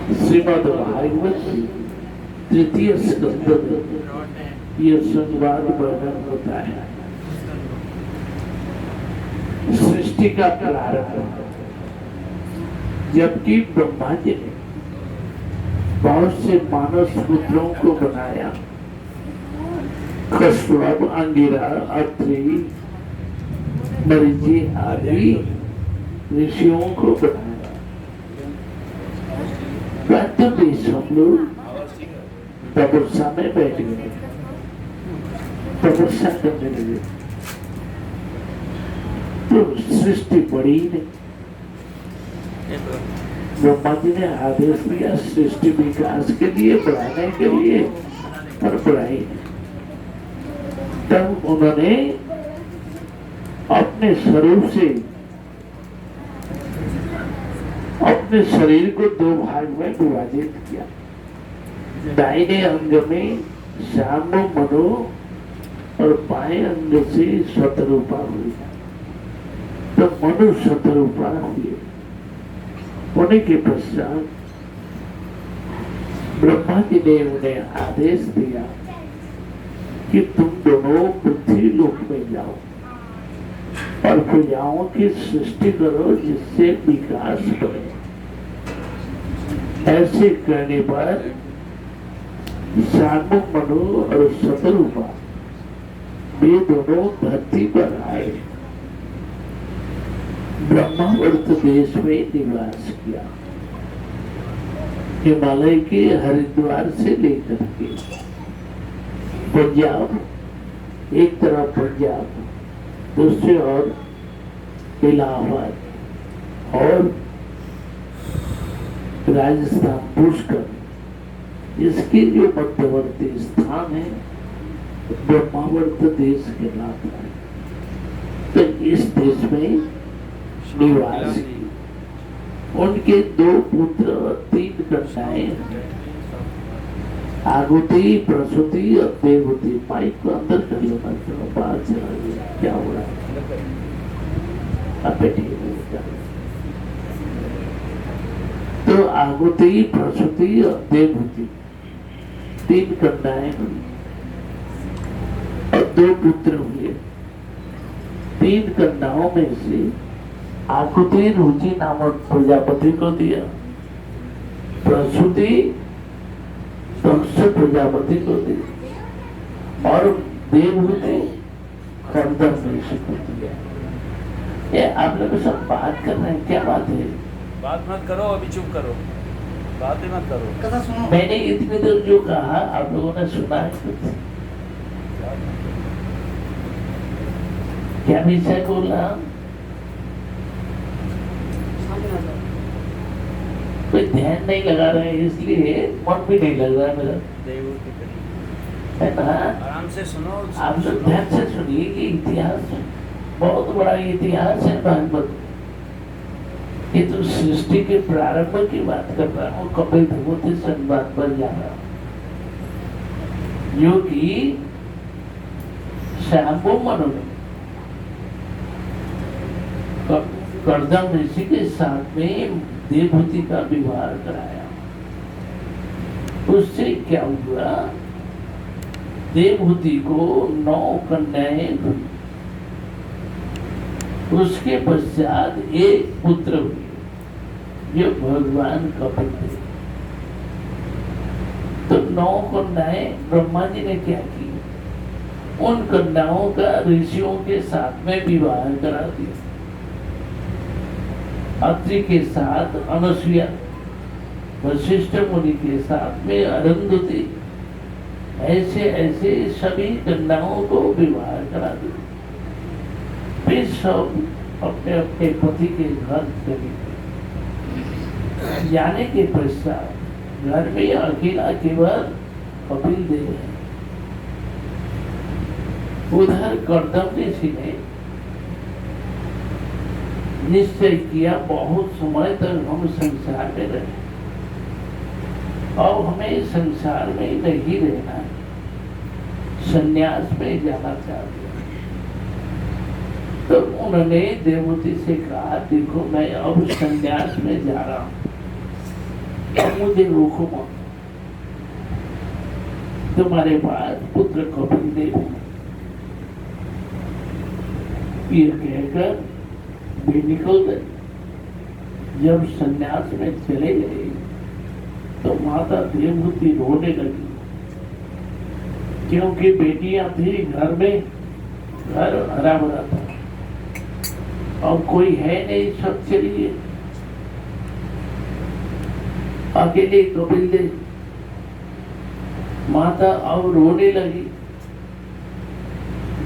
श्रीमद् भागवत तृतीय स्कंद में यह संवाद वर्णन होता है। सृष्टि का प्रारंभ, जबकि ब्रह्मा जी ने बहुत से मानव पुत्रों को बनाया, कश्यप, अंगिरा, अत्रि, मरीचि आदि ऋषियों को बनाया। परंतु हम लोग तपस्या में बैठ गए, तपस्या करने लगे, तो सृष्टि बढ़ी नहीं। ब्रह्मा जी ने आदेश दिया सृष्टि विकास के लिए, बढ़ाने के लिए, पर बढ़ाई नहीं। तब उन्होंने अपने स्वरूप से अपने शरीर को दो भाग में विभाजित किया। दाहिने अंग में श्याम मनो और बाएं अंग से शतरूपा हुई, तो मनु शतरूपा हुए। होने के पश्चात ब्रह्मा जी ने उन्हें आदेश दिया कि तुम दोनों पृथ्वी लोक में जाओ और प्रजाओं की सृष्टि करो जिससे विकास बढ़े। ऐसे करने पर श्याम मनु और शतरूपा वे दोनों धरती पर आए, ब्रह्मावर्त देश में निवास किया। हिमालय के हरिद्वार से लेकर के पंजाब, एक तरफ पंजाब, दूसरी ओर इलाहाबाद और राजस्थान पुष्कर, इसके जो मध्यवर्ती स्थान है ब्रह्मावर्त देश कहलाता है। तो इस देश में निवास की। उनके दो पुत्र और 3 कन्याएं, आगुति, प्रसूति और देवहूति। माइक को अंदर कर लो, बाहर चला गया, क्या हो रहा है? अब बैठिए। तो आगुति, प्रसूति और देवहूति 3 कन्याएं और 2 पुत्र हुए। 3 कन्याओं में से आकुति रुचि नामक प्रजापति को दिया, प्रसूति दक्ष प्रजापति को दी और देवहूति कर्दम ऋषि को दिया। ये आप लोग सब बात कर रहे हैं, क्या बात है? बात मत करो, अभी चुप करो, बात ही मत करो। मैंने इतनी देर जो कहा आप लोगों ने सुना है कुछ? क्या विषय बोला? कोई ध्यान नहीं लगा रहे हैं, इसलिए मन भी नहीं लग रहा है मेरा, है ना? आराम से सुनो, आप लोग ध्यान से सुनिए कि इतिहास बहुत बड़ा इतिहास है भागवत। ये तो सृष्टि के प्रारंभ की बात कर रहा हूँ, कपिल विभूति संवाद पर जा रहा हूँ, जो कि श्याम मनु ने कर्दम ऋषि के साथ में देवहूति का विवाह कराया। उससे क्या हुआ? देवहूति को 9 कन्याएं हुई, उसके पश्चात 1 पुत्र हुए जो भगवान कपिल थे। तो 9 कन्याएं ब्रह्मा जी ने क्या की? उन कन्याओं का ऋषियों के साथ में विवाह करा दिया। अत्रि के साथ अनुसुईया, वशिष्ठ मुनि के साथ में अरुंधति, ऐसे ऐसे सभी कन्याओं को विवाह करा दिया। फिर सब अपने अपने पति के घर चले गए। जाने के पश्चात घर में अकेला केवल कपिल देव है। उधर कर्दम ऋषि ने निश्चय किया बहुत समय तक हम संसार में रहे, अब हमें संसार में नहीं रहना, संन्यास में जाना चाहते। तो उन्होंने देवहूति से कहा, देखो मैं अब संन्यास में जा रहा हूँ, अब मुझे रोको मत, तुम्हारे पास पुत्र कपिल देव है। ये कहकर वे निकल गए। जब संन्यास में चले गए तो माता देवहूति रोने लगी, क्योंकि बेटियां थी घर में, घर हरा भरा था, अब कोई है नहीं, सब चलिए, अकेले कपिल देव। माता अब रोने लगी।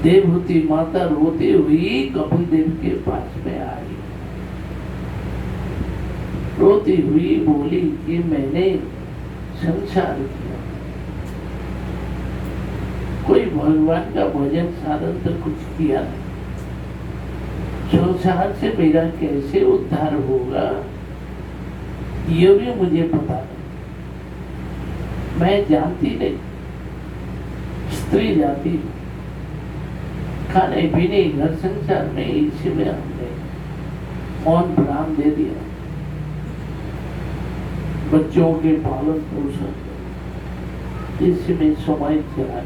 देवहूति माता रोती हुई कपिल देव के पास में आई, रोती हुई बोली कि मैंने संसार किया, कोई भगवान का भजन साधन तो कुछ किया नहीं, संसार से मेरा कैसे उद्धार होगा ये भी मुझे पता नहीं। मैं जानती नहीं, स्त्री जाति, खाने पीने घर संसार में इसी में हमने मौन प्राण दे दिया, बच्चों के पालन पोषण इसमें समय चला,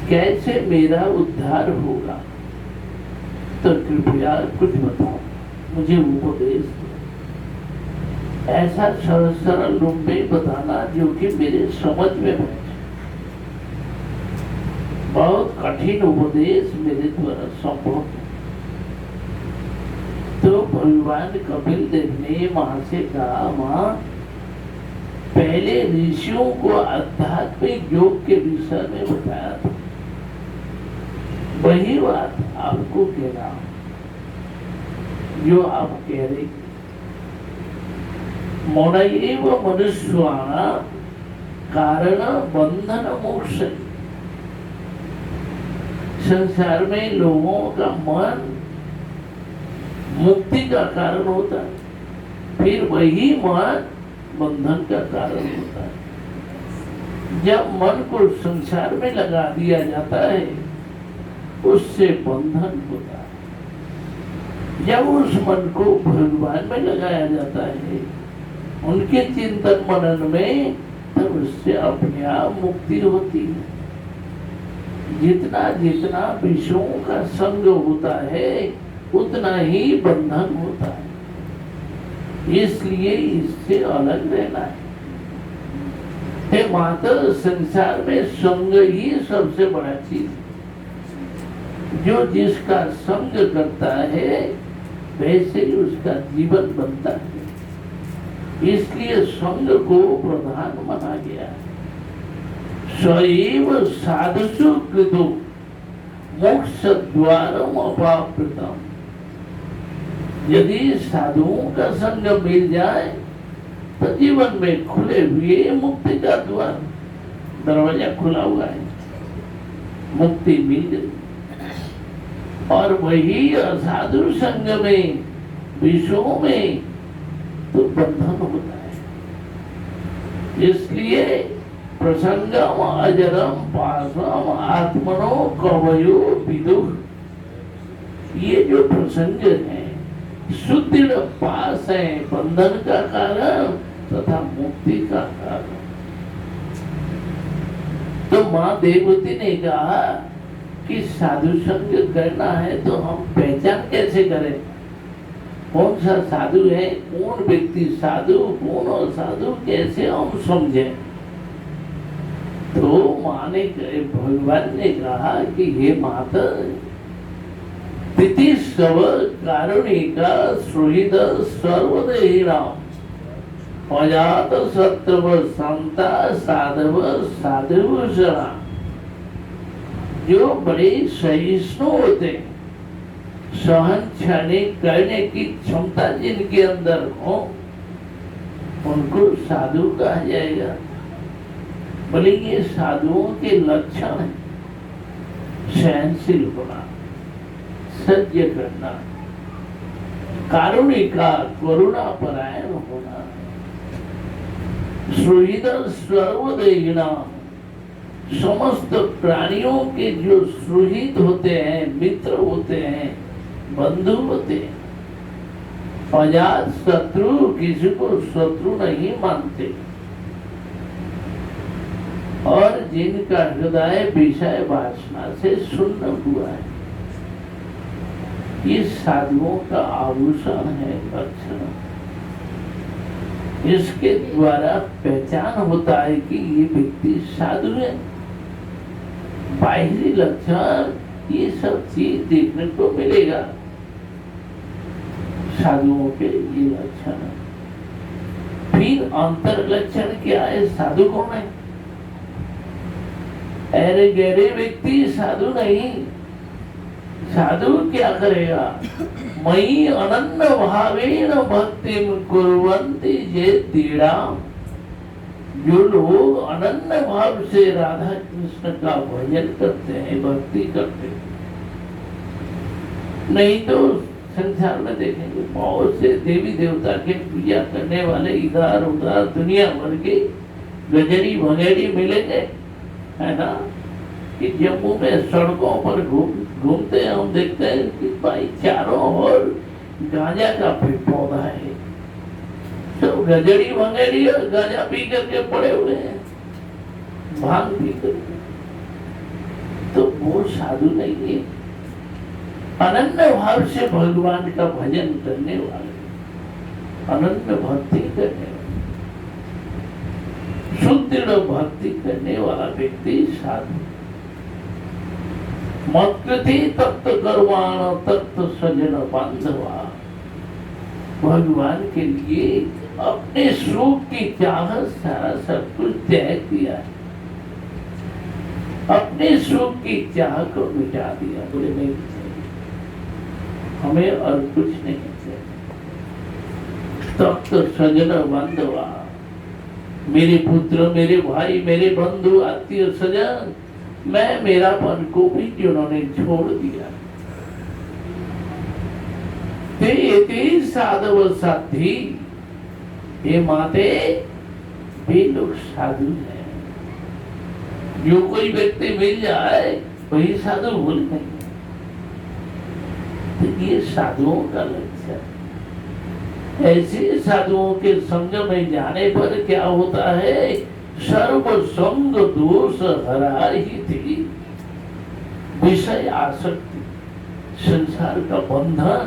कैसे मेरा उद्धार होगा, तो कृपया कुछ बताओ, मुझे उपदेश दो, ऐसा सरल रूप में बताना जो कि मेरे समझ में बैठे। बहुत कठिन उपदेश मेरे द्वारा संभव है। तो भगवान कपिल देव ने मां से कहा, मां, पहले ऋषियों को आध्यात्मिक योग के विषय में बताया था, वही बात आपको कहना जो आप कह रहे। मोनयेव मनुष्याणां कारण बंधन मोक्ष। संसार में लोगों का मन मुक्ति का कारण होता है, फिर वही मन बंधन का कारण होता है। जब मन को संसार में लगा दिया जाता है उससे बंधन होता है। जब उस मन को भगवान में लगाया जाता है, उनके चिंतन मनन में, तब उससे अपने आप मुक्ति होती है। जितना जितना विषयों का संग होता है उतना ही बंधन होता है, इसलिए इससे अलग रहना है। हे माता, संसार में संग ही सबसे बड़ा चीज है। जो जिसका संग करता है वैसे ही उसका जीवन बनता है, इसलिए संग को प्रधान माना गया। सैव साधुषु कृतो मोक्ष द्वारम अपावृतम्। यदि साधुओं का संग मिल जाए तो जीवन में खुले हुए मुक्ति का द्वार, दरवाजा खुला हुआ है, मुक्ति मिल गई। और वही असाधु संग में, विषयों में तो बंधन होता है। इसलिए प्रसंगम अजरम पासम आत्मनो कवयो विदुः। ये जो प्रसंग है सुदृढ़ पास है, बंधन का कारण तथा मुक्ति का कारण। तो मां देवती ने कहा कि साधु संग करना है तो हम पहचान कैसे करें, कौन सा साधु है, कौन व्यक्ति साधु, कौन असाधु, कैसे हम समझे। तो मां ने, भगवान ने कहा कि हे माता, तिथि स्व कारुणिका सुहृद सर्वदेहिनाम अजात शत्रव संता साधव साधुभूषणा। जो बड़े सहिष्णु होते हैं, सहन क्षणी करने की क्षमता जिनके अंदर हो, उनको साधु कहा जाएगा। बोले ये साधुओं के लक्षण है, सहनशील होना, सह्य करना, कारुणिका करुणा परायण होना, सुहृद सर्वदेहिना, समस्त प्राणियों के जो सुहृद होते हैं, मित्र होते हैं, बंधु होते हैं, अजात शत्रु किसी को शत्रु नहीं मानते, और जिनका हृदय विषय वासना से शून्य हुआ है, ये साधुओं का आभूषण है, लक्षण। इसके द्वारा पहचान होता है कि ये व्यक्ति साधु है। बाहरी लक्षण ये सब चीज देखने को मिलेगा, साधुओं के ये लक्षण है। फिर अंतर लक्षण क्या है? साधु कौन है? अरे गहरे व्यक्ति साधु नहीं। साधु क्या करेगा? मयि अनन्य भावेन भक्तिं कुर्वन्ति ये दृढ़ा। जो लोग अनन्य भाव से राधा कृष्ण का भजन करते हैं, भक्ति करते हैं, नहीं तो संसार में देखेंगे बहुत से देवी देवता के पूजा करने वाले इधर उधर दुनिया भर के गजरी भंगेरी मिलेंगे, है ना? कि जम्मू में सड़कों पर घूमते हैं, हम देखते हैं कि भाई चारों ओर गांजा का पौधा है, सब गजरी भंगेरी गांजा पी करके पड़े हुए हैं, भांग पी करके। तो वो साधु नहीं है। अनन्य भाव से भगवान का भजन करने वाले, अनन्य भक्ति करने वाले, सुदृढ़ भक्ति करने वाला व्यक्ति साधु। मत्कृति तत्व कर्वाण तत्व सजन बांधवा। भगवान के लिए अपने सुख की चाहत सारा सब कुछ त्याग दिया, अपने सुख की चाह को मिटा दिया। बोले नहीं चाहिए, हमें और कुछ नहीं चाहिए। तत्व सजन बांधवा, मेरे पुत्र, मेरे भाई, मेरे बंधु, आत्मीय सजन, मैं मेरापन को भी उन्होंने छोड़ दिया। ते साधव साधी, ये माते वे लोग साधु हैं। जो कोई व्यक्ति मिल जाए वही साधु भूल नहीं। तो ये साधुओं का लक्ष्य। ऐसे साधुओं के संग में जाने पर क्या होता है? सर्व संग दोष हरा ही थी। विषय आसक्ति, संसार का बंधन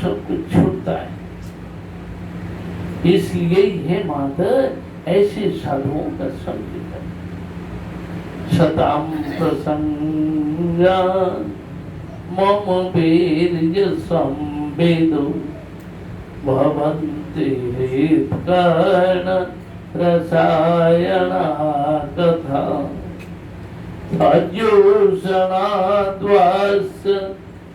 सब कुछ छूटता है। इसलिए ये माता ऐसे साधुओं का संग है। सताम प्रसंगा मम वीर्य संवेदो भवन्ति कर्ण रसायना कथा अजोषणाद्वास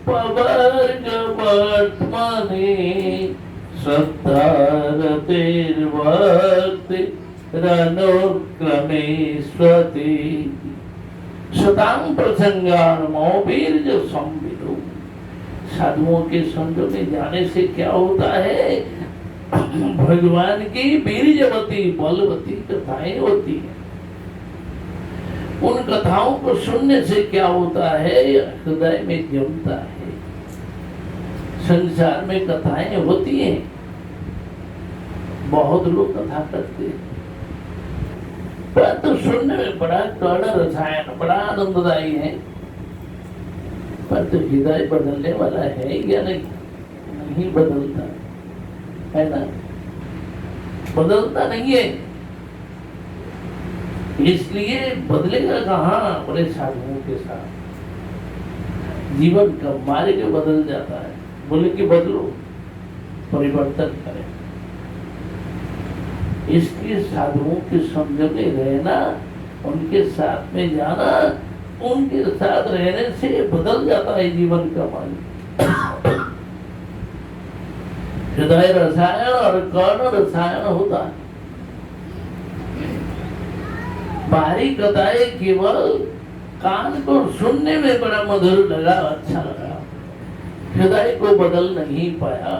पवर्ग वर्त्मनि श्रद्धारतिर्भक्ति रनुक्रमेष्वति सतां प्रसंगान मोवीर्य संविदो। साधुओं के संग में जाने से क्या होता है? भगवान की वीर्यवती बलवती कथाएं होती हैं। उन कथाओं को सुनने से क्या होता है? हृदय में जमता है। संसार में कथाएं होती हैं, बहुत लोग कथा करते हैं, परंतु सुनने में बड़ा कर्ण रसायन, बड़ा आनंददायी है, परंतु हृदय बदलने वाला है या नहीं बदलता है ना? बदलता नहीं है। इसलिए बदलेगा कहाँ? बड़े साधुओं के साथ जीवन का मार्ग बदल जाता है। बोले कि बदलो, परिवर्तन करें। इसलिए साधुओं के संग में रहना, उनके साथ में जाना, उनके साथ रहने से बदल जाता है जीवन का मार्ग। हृदय रसायन और कर्ण रसायन होता है। बाहरी कथाएं केवल कान को सुनने में बड़ा मधुर लगा, अच्छा लगा, हृदय को बदल नहीं पाया।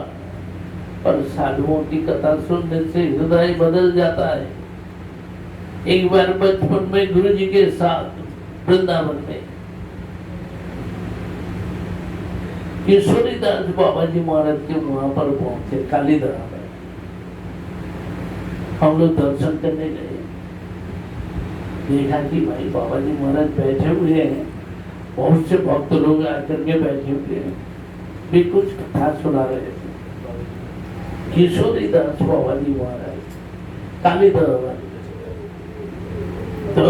पर साधुओं की कथा सुनने से हृदय बदल जाता है। एक बार बचपन में गुरु जी के साथ वृंदावन में किशोरीदास बाबा जी महाराज के वहां पर पहुंचे कालीदरा में। हम लोग दर्शन करने गए, देखा कि भाई बाबा जी महाराज बैठे हुए हैं, बहुत से भक्त लोग आकर के बैठे हुए हैं, भी कुछ कथा सुना रहे थे। किशोरीदास बाबा जी महाराज कालीदरा वाले, तो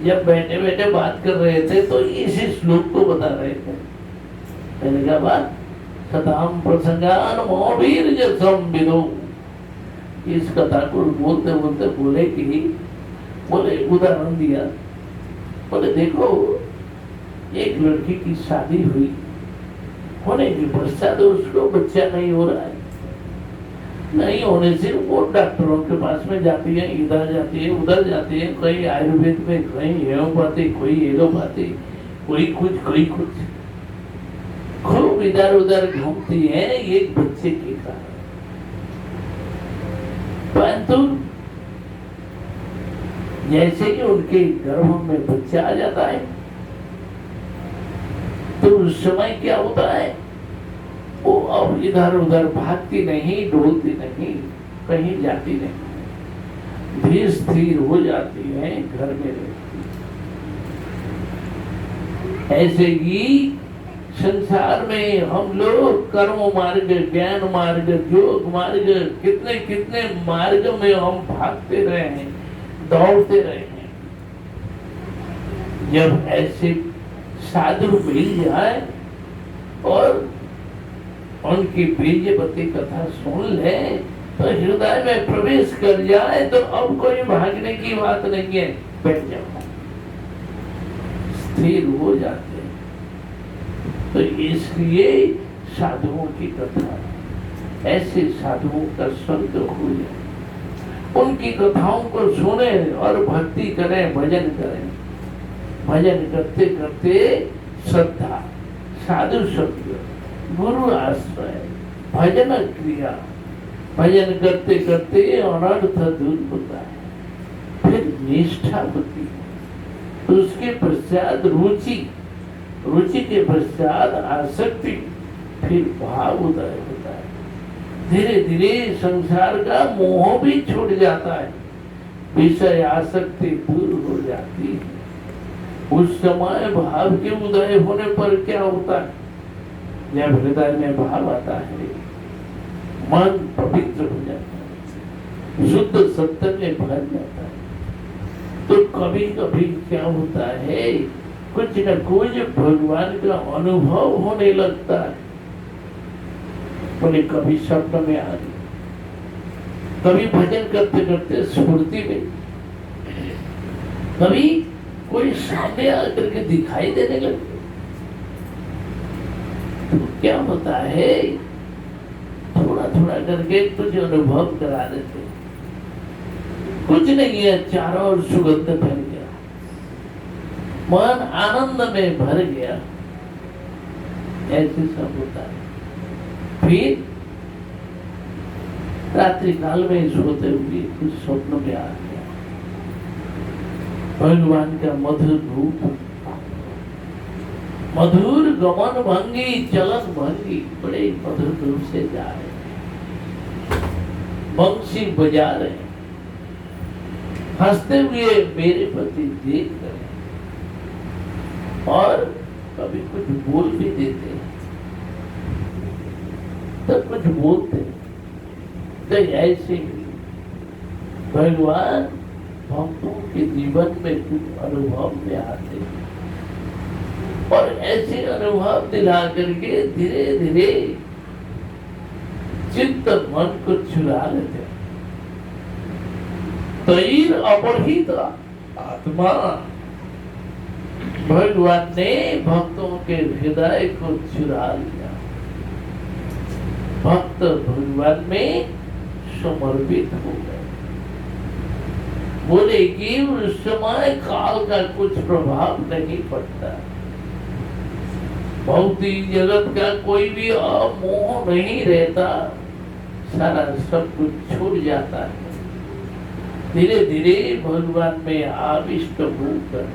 जब बैठे बैठे बात कर रहे थे तो इसी श्लोक को बता रहे थे। मैंने कहा बात कथाम प्रसंगान मोवीर जसम विदो, इस कथा को बोलते बोलते बोले कि बोले उदाहरण दिया, बोले देखो एक लड़की की शादी हुई, होने के पश्चात उसको बच्चा नहीं हो रहा है, नहीं होने से वो डॉक्टरों के पास में जाती है, इधर जाती है उधर जाती है, कहीं आयुर्वेद में, कहीं होम्योपैथी, कोई एलोपैथी, कोई कुछ खूब इधर उधर घूमती है एक बच्चे के कारण। परंतु जैसे कि उनके गर्भ में बच्चा आ जाता है तो उस समय क्या होता है, वो अब इधर उधर भागती नहीं, डोलती नहीं, कहीं जाती नहीं, धीर स्थिर हो जाती है, घर में रहती। ऐसे ही संसार में हम लोग कर्म मार्ग, ज्ञान मार्ग, योग मार्ग, कितने कितने मार्ग में हम भागते रहे हैं, दौड़ते रहे हैं। जब ऐसे साधु मिल जाए और उनकी बीजपति कथा सुन ले तो हृदय में प्रवेश कर जाए तो अब कोई भागने की बात नहीं है, बैठ जाओ, स्थिर हो जाते हैं। तो इसलिए साधुओं की कथा, ऐसे साधुओं का स्वर्ग हो जाए, उनकी कथाओं को सुने और भक्ति करें, भजन करें। भजन करते करते श्रद्धा, साधु शब्द, गुरु आश्रय, भजन क्रिया, भजन करते करते अनर्थ दूर होता है, फिर निष्ठा होती है, उसके पश्चात रुचि, रुचि के पश्चात आसक्ति, फिर भाव उदय होता है। धीरे धीरे संसार का मोह भी छूट जाता है, विषय आसक्ति दूर हो जाती है। उस समय भाव के उदय होने पर क्या होता है, जब हृदय में भाव आता है, मन पवित्र हो जाता है, शुद्ध सत्य में भर जाता है, तो कभी कभी क्या होता है, कुछ न कुछ भगवान का अनुभव होने लगता है। बोले कभी स्वप्न में आ गई, कभी भजन करते करते स्फूर्ति में, कभी कोई सामने आकर के दिखाई देने लगे। तो क्या होता है, थोड़ा थोड़ा करके कुछ अनुभव करा देते, कुछ नहीं है, चारों ओर सुगंध फैल गया, मन आनंद में भर गया, ऐसे सब होता है। फिर रात्रि काल में सोते हुए कुछ स्वप्न में आ गया, भगवान का मधुर रूप, मधुर गमन भंगी, चलन भंगी, बड़े मधुर रूप से जा रहे, बंसी बजा रहे, हंसते हुए मेरे प्रति देख रहे, और कभी कुछ बोल भी देते हैं, तब कुछ बोलते हैं। तो ऐसे ही भगवान भक्तों के जीवन में कुछ अनुभव में आते हैं, और ऐसे अनुभव दिला करके धीरे धीरे चित्त मन को चुरा लेते। तैर अपहृत आत्मा, भगवान ने भक्तों के हृदय को चुरा लिया, भक्त भगवान में समर्पित हो गए। बोले कि उस समय काल का कुछ प्रभाव नहीं पड़ता, भौतिक जगत का कोई भी मोह नहीं रहता, सारा सब कुछ छूट जाता है। धीरे धीरे भगवान में आविष्ट होकर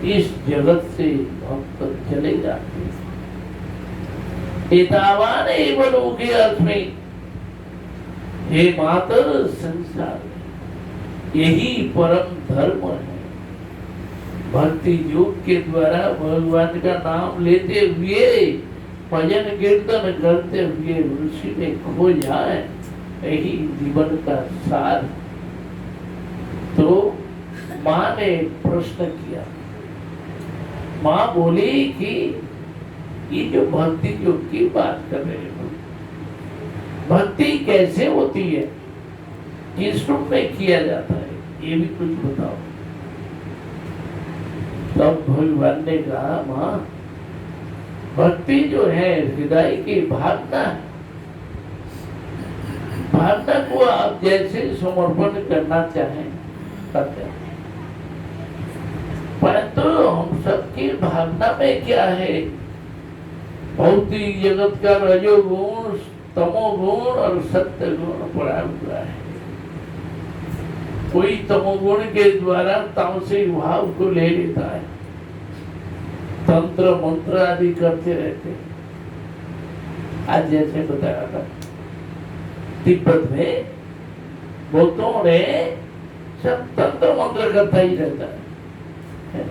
इस जगत से भक्त चले जाते हैं। एतावान एव लोके अस्मिन्, हे मातर संसार, यही परम धर्म है। भक्ति योग के द्वारा भगवान का नाम लेते हुए भजन कीर्तन करते हुए ऋषि में खो जाए, यही जीवन का सार। तो माँ ने प्रश्न किया, माँ बोली कि ये जो भक्ति योग की बात कर रहे हो, भक्ति कैसे होती है, किस रूप में किया जाता है, ये भी कुछ बताओ। तब भगवान ने कहा, माँ भक्ति जो है हृदय की भावना है, भावना को आप जैसे समर्पण करना चाहें करते हैं, परंतु हम सबकी भावना में क्या है, भौतिक जगत का रजोगुण, तमोगुण और सत्य गुण पड़ा हुआ है। कोई तमोगुण के द्वारा तामसिक भाव को ले लेता है, तंत्र मंत्र आदि करते रहते हैं। आज जैसे बताया था तिब्बत में बौद्धों ने सब तंत्र मंत्र करता ही रहता है,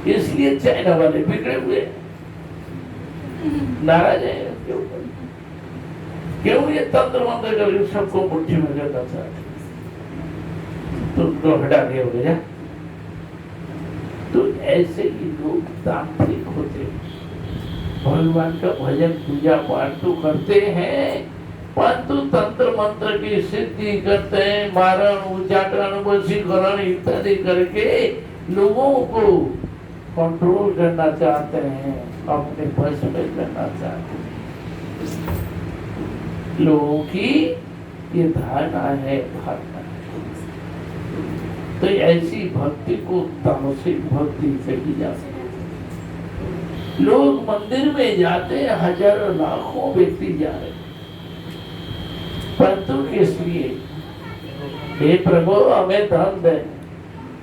इसलिए चाइना वाले बिगड़े हुए नाराज है उसके ऊपर। क्यों ये तंत्र मंत्र करके सबको मुट्ठी में करता था, तो उनको हटा दिया हो गया। तो ऐसे ही लोग तांत्रिक होते हैं, भगवान का भजन पूजा पाठ तो करते हैं, परंतु तंत्र मंत्र की सिद्धि करते हैं, मारण उच्चाटन वशीकरण इत्यादि करके लोगों को कंट्रोल करना चाहते हैं, अपने वश में करना चाहते हैं। लोगों की ये धारणा है, भावना है। तो ऐसी भक्ति को तामसिक भक्ति कही जा सकती। लोग मंदिर में जाते हैं, हजारों लाखों व्यक्ति जा रहे, परंतु किस लिए? हे प्रभु हमें धन दे,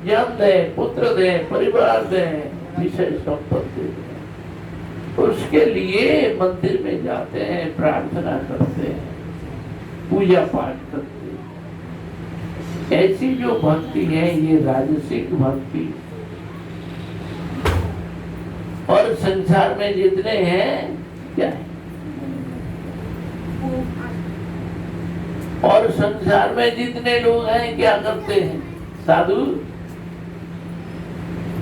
जन दे, पुत्र दे, परिवार दे, विषय संपत्ति दे, उसके लिए मंदिर में जाते हैं, प्रार्थना करते हैं, पूजा पाठ करते हैं। ऐसी जो भक्ति है ये राजसिक भक्ति। और संसार में जितने हैं क्या है, और संसार में जितने लोग हैं क्या करते हैं, साधु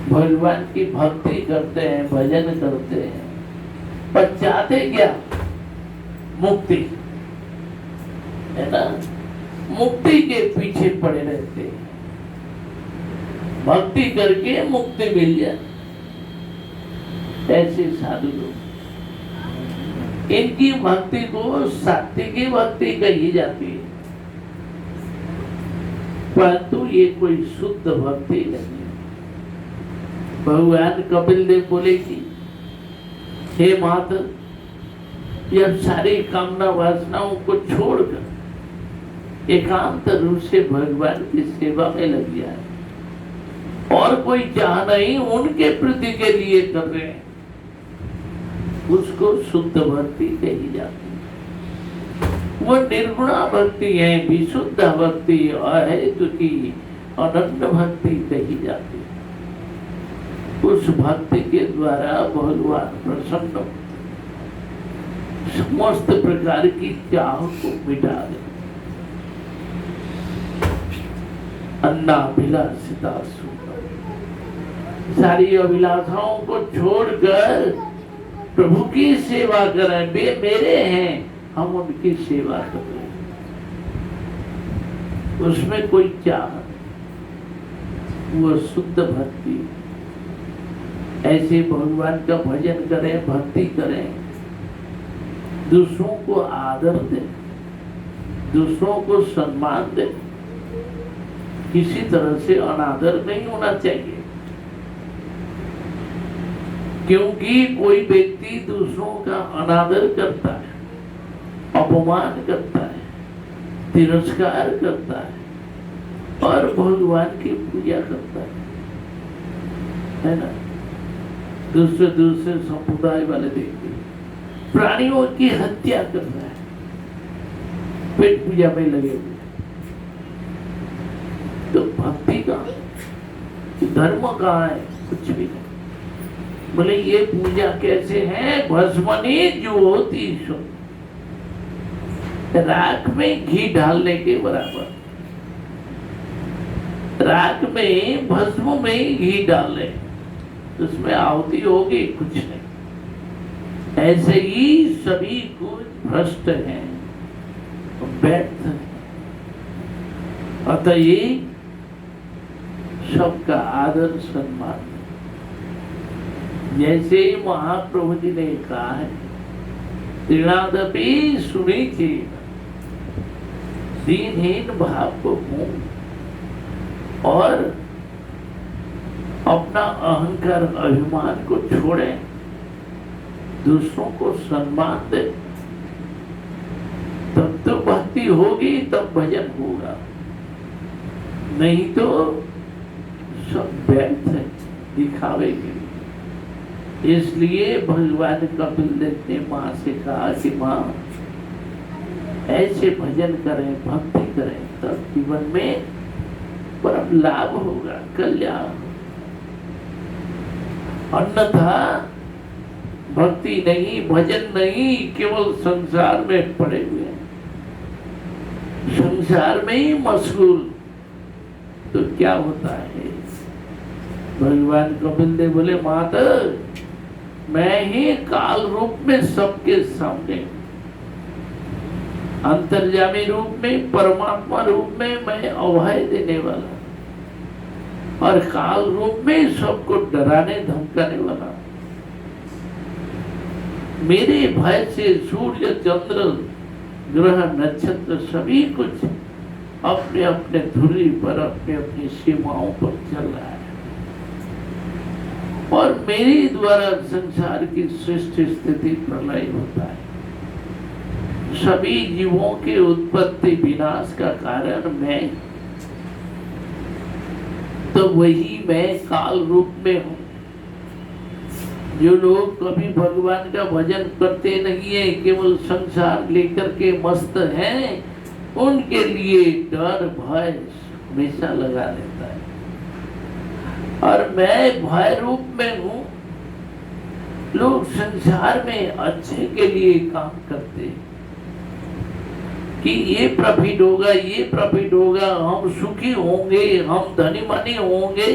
भगवान की भक्ति करते हैं, भजन करते हैं, पर चाहते क्या, मुक्ति, है ना, मुक्ति के पीछे पड़े रहते हैं, भक्ति करके मुक्ति मिल जाए। ऐसे साधु लोग, इनकी भक्ति को सात्विकी भक्ति कही जाती है, परंतु ये कोई शुद्ध भक्ति नहीं। भगवान कपिल देव बोले कि हे माता, यह सारी कामना वासनाओं को छोड़कर एकांत रूप से भगवान की सेवा में लग जाए, और कोई चाह नहीं उनके प्रति के लिए कर रहे हैं, उसको शुद्ध भक्ति कही जाती है। वो निर्गुणा भक्ति है, विशुद्ध भक्ति है, जो कि अनन्य भक्ति कही जाती है। उस भक्ति के द्वारा भगवान प्रसन्न होते, समस्त प्रकार की चाह को मिटा दे। अन्नाभिलाषिता सारी अभिलाषाओं को छोड़कर प्रभु की सेवा करें। वे मेरे हैं, हम उनकी सेवा करें, उसमें कोई चाह, वो शुद्ध भक्ति। ऐसे भगवान का भजन करें, भक्ति करें, दूसरों को आदर दें, दूसरों को सम्मान दें, किसी तरह से अनादर नहीं होना चाहिए। क्योंकि कोई व्यक्ति दूसरों का अनादर करता है, अपमान करता है, तिरस्कार करता है और भगवान की पूजा करता है ना। दूसरे दूसरे संप्रदाय वाले देखते प्राणियों की हत्या कर रहा है, पेट पूजा में लगे हुए। तो भक्ति का धर्म कहाँ है? कुछ भी नहीं। बोले ये पूजा कैसे है? भस्मनी ज्योति सो, राख में घी डालने के बराबर। राख में भस्म में घी डाले, उसमें आहुति होगी? कुछ नहीं। ऐसे ही सभी कुछ भ्रष्ट हैं, व्यर्थ हैं। अतः ये सबका आदर सम्मान, जैसे महाप्रभु जी ने कहा है, तृणादपि सुनीति, दीनहीन भाव को हूं और अपना अहंकार अभिमान को छोड़े, दूसरों को सम्मान दे, तब तो भक्ति होगी, तब भजन होगा। नहीं तो सब व्यर्थ है, दिखावे के लिए। इसलिए भगवान कपिल देव ने माँ से कहा कि माँ ऐसे भजन करें, भक्ति करें, तब जीवन में परम लाभ होगा, कल्याण। अन्यथा भक्ति नहीं, भजन नहीं, केवल संसार में पड़े हुए हैं, संसार में ही मशगूल, तो क्या होता है? भगवान कपिल देव बोले, माता मैं ही काल रूप में सबके सामने, अंतर्यामी रूप में, परमात्मा रूप में मैं अभय देने वाला, और काल रूप में सबको डराने धमकाने वाला। मेरे भय से सूर्य, चंद्र, ग्रह, नक्षत्र सभी कुछ अपने अपने धुरी पर, अपने अपनी सीमाओं पर चल रहा है, और मेरे द्वारा संसार की सृष्टि, स्थिति, प्रलय होता है। सभी जीवों के उत्पत्ति विनाश का कारण मैं, तो वही मैं काल रूप में हूँ। जो लोग कभी भगवान का भजन करते नहीं है, केवल संसार लेकर के मस्त हैं, उनके लिए डर भय हमेशा लगा रहता है। और मैं भय रूप में हूँ। लोग संसार में अच्छे के लिए काम करते हैं कि ये प्रॉफिट होगा, ये प्रॉफिट होगा, हम सुखी होंगे, हम धनी मनी होंगे,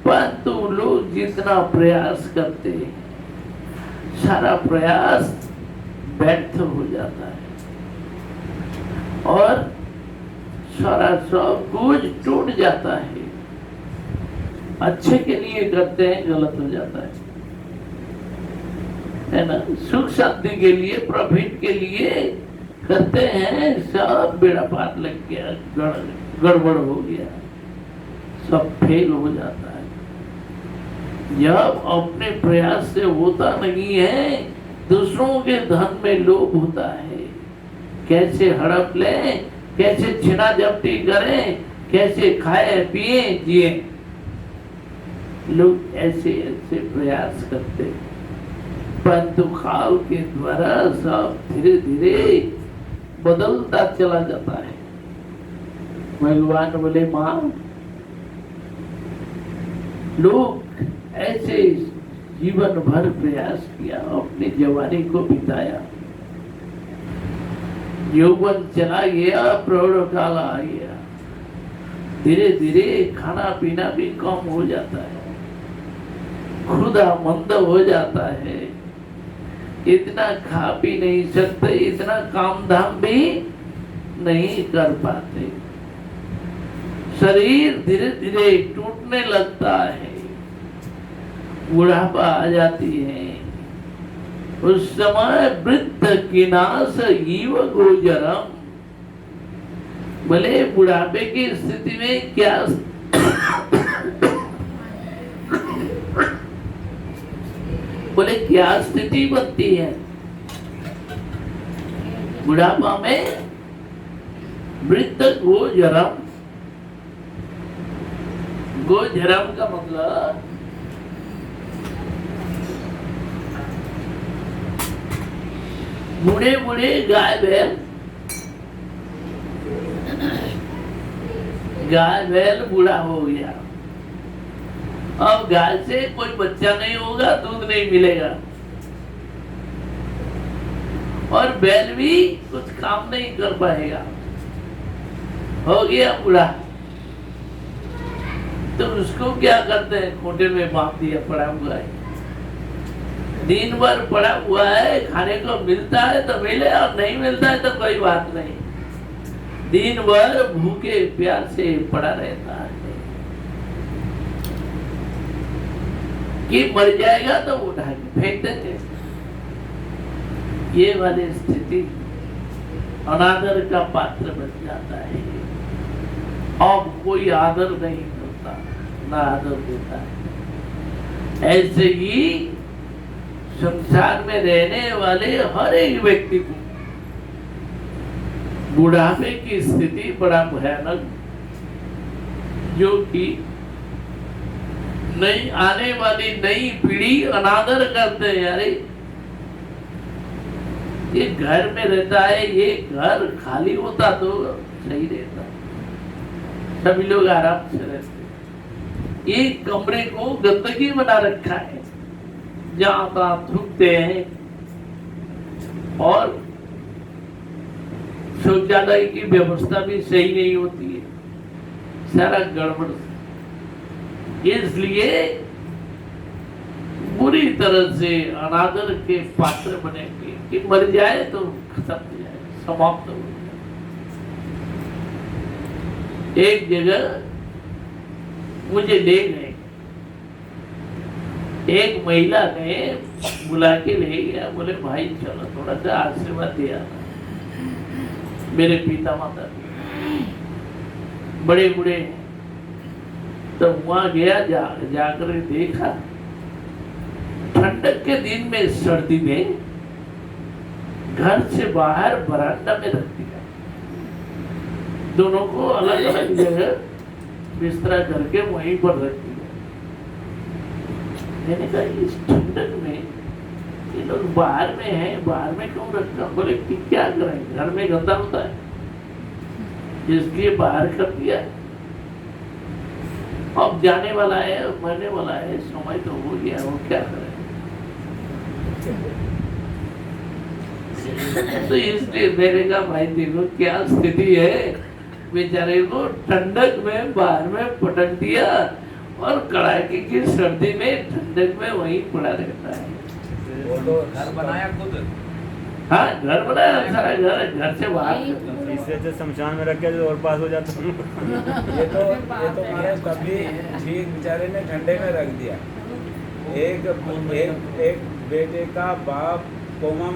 परंतु लोग जितना प्रयास करते हैं, सारा प्रयास व्यर्थ हो जाता है और सारा सब कुछ टूट जाता है। अच्छे के लिए करते हैं, गलत हो जाता है ना? सुख शांति के लिए, प्रॉफिट के लिए करते हैं, सब बेड़ा पार लग गया, गड़बड़ हो गया, सब फेल हो जाता है। जब अपने प्रयास से होता नहीं है, दूसरों के धन में लोभ होता है, कैसे हड़प लें, कैसे छीना झपटी करें, कैसे खाए पिए जिए, लोग ऐसे ऐसे प्रयास करते हैं। परंतु काल के द्वारा सब धीरे धीरे बदलता चला जाता है। भगवान बोले, मां लोग ऐसे जीवन भर प्रयास किया, अपनी जवानी को बिताया, यौवन चला गया, प्रौढ़ काल आ गया, धीरे धीरे खाना पीना भी कम हो जाता है, खुदा मंद हो जाता है, इतना खा पी नहीं सकते, इतना काम धाम भी नहीं कर पाते, शरीर धीरे धीरे टूटने लगता है, बुढ़ापा आ जाती है। उस समय वृद्ध किनाश ईव गोचरम, भले बुढ़ापे की स्थिति में क्या बोले क्या स्थिति बनती है? बुढ़ापा में वृद्ध गोचरम, गोचरम का मतलब बूढ़े बूढ़े गाय बैल बूढ़ा हो गया। अब गाय से कोई बच्चा नहीं होगा, दूध नहीं मिलेगा, और बैल भी कुछ काम नहीं कर पाएगा, हो गया बूढ़ा। तो उसको क्या करते हैं, खूंटे में बांध दिया, पड़ा हुआ है, दिन भर पड़ा हुआ है, खाने को मिलता है तो मिले और नहीं मिलता है तो कोई बात नहीं, दिन भर भूखे प्यासे पड़ा रहता है कि मर जाएगा तो उठा के फेंक देंगे। ये वाली स्थिति अनादर का पात्र बन जाता है। अब कोई आदर नहीं करता, ना आदर देता है। ऐसे ही संसार में रहने वाले हर एक व्यक्ति को बुढ़ापे की स्थिति बड़ा भयानक, जो कि नई आने वाली नई पीढ़ी अनादर करते हैं। अरे ये घर में रहता है, ये घर खाली होता तो सही रहता, सभी लोग आराम से रहते। ये कमरे को गंदगी बना रखा है, जहां तहां थूकते हैं, और शौचालय की व्यवस्था भी सही नहीं होती है, सारा गड़बड़। इसलिए बुरी तरह से अनादर के पात्र बनेंगे कि मर जाए तो खत्म हो जाए, समाप्त हो जाए। एक जगह मुझे ले गए, एक महिला ने बुला के ले गया, बोले भाई चलो थोड़ा सा आशीर्वाद दिया। मेरे पिता माता बड़े बूढ़े, तो वहां गया, जाकर देखा, ठंडक के दिन में, सर्दी में घर से बाहर बरामदा में रख दिया, दोनों को अलग अलग जगह बिस्तरा करके वहीं पर रख दिया। मैंने कहा इस ठंडक में ये लोग बाहर में हैं, बाहर में क्यों रखा? बोले कि क्या करें, घर में गंदा होता है इसलिए बाहर कर दिया। अब जाने वाला है, मरने वाला है, समय तो हो गया, वो क्या करें? तो इसलिए मेरे का भाई देखो क्या स्थिति है, बेचारे को ठंडक में बाहर में पटक दिया, और कड़ाके की सर्दी में ठंडक में वहीं पड़ा रहता है। वो तो घर बनाया खुद। हाँ, घर बनाया, सारा घर से बाहर। इससे शमशान में रख के और पास हो जाता। ये तो महाराज कभी ठीक बेचारे ने ठंडे में रख दिया। एक बेटे का बाप कोमा में